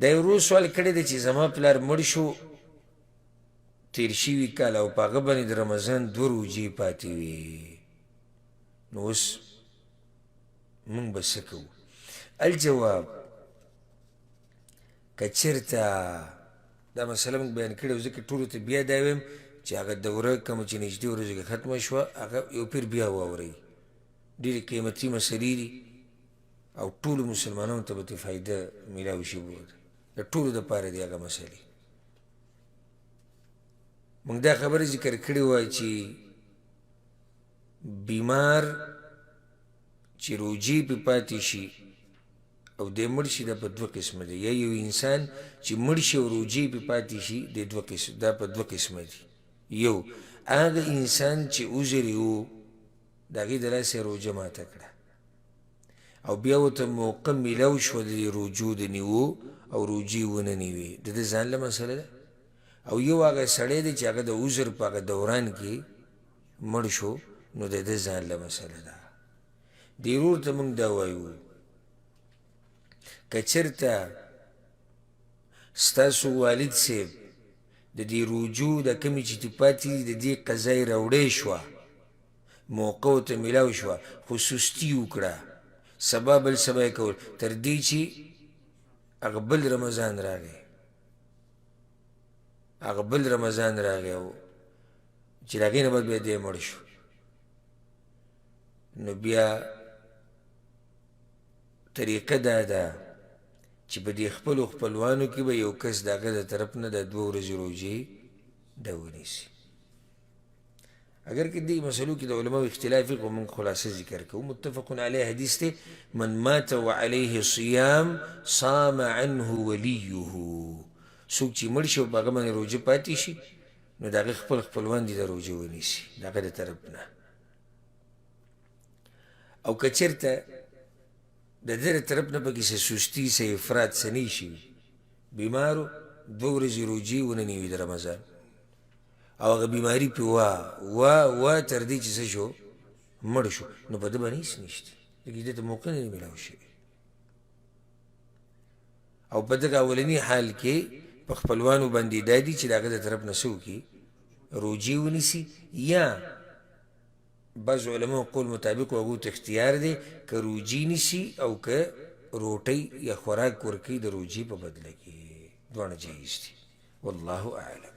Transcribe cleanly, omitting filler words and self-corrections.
دا یو روز سوال کړی دی چې زما پلار مړ شو تیر شوي کال او په هغه باندې د رمضان 2 روژې پاتې وي، نو اوس موږ به څه کوو؟ الجواب، که چېرته دا مسله موږ بیان کړې وه، ځکه ټولو ته بیا دا ویم چې هغه دوره کومه چې نږدې ورځو کې ختمه شوه هغه یو پیر بیا واورئ، ډېرې قیمتي مسلې دي او ټولو مسلمانانو ته به ترې فایده میلاو شي، د ټولو دپاره دي هغه مسلې. موږ دا خبره ذکر کړې وه چې بیمار چې روجې پې پاتې شي او دی مړ شي دا په 2 قسمه دی، یا یو انسان چې مړ شي او روجې پې پاتې شي دا په 2 قسمه دي. یو هغه انسان چې عذر یې و د هغې د لاسه روژه ماته کړه او بیا ورته موقع میلاو شوه د دې روجو د نیوو او روجې ونه نیوې، د ده ځان له مسله ده. او یو هغه سړی دی چې هغه د عذر په هغه دوران کې مړ شو، نو د ده ځان له مسله ده. دې ورور ته موږ دا وایو که چېرته ستاسو والد صاحب د دې روجو د کمې چې دې پاتې دي د دې قضا یې راوړی شوه، موقع ورته میلاو شوه، خو سستي وکړه، سبا بل سبا یې کول تر دې چې هغه بل رمضان راغی، هغه بل رمضان راغی او چې د هغې نه بعد بیا دی مړ شو، نو بیا طریقه دا ده چې په دې خپلو خپلوانو کې به یو کس د هغه د طرف نه د 2 ورځې روژې ده ونیسي. اگر که دې مسلو کې د علماو اختلاف وي، خو موږ خلاصه ذکر کوو. متفق علیه حدیث دی، من مات وعلیه صیام صام عنه ولیه، څوک چې مړ شي او په هغه باندې روژه پاتې شي نو د هغه خپل خپلوان دي د روژې ونیسي د هغه د طرف نه. او که چېرته د ده د طرف نه پکې څه سستي څه افراط څه نه شي، بیمارو 2 ورځې روژې ونه نیوي د رمضان او هغه بیماري پې وا تر دې چې څه شو مړ شو، نو په ده باندې هېڅ نشته، ځکه دې ته موقع نه میلاو شوې. او په دغه اولني حال کې په خپلوانو باندې دا دي چې د هغه د طرف نه څه وکړي، روجې ونیسي، یا بعض علماء قول مطابق هغو ته اختیار دی که روجې نیسي او که روټۍ یا خوراک ورکوي د روجې په بدله کې، دواړه جایز دي. والله اعلم.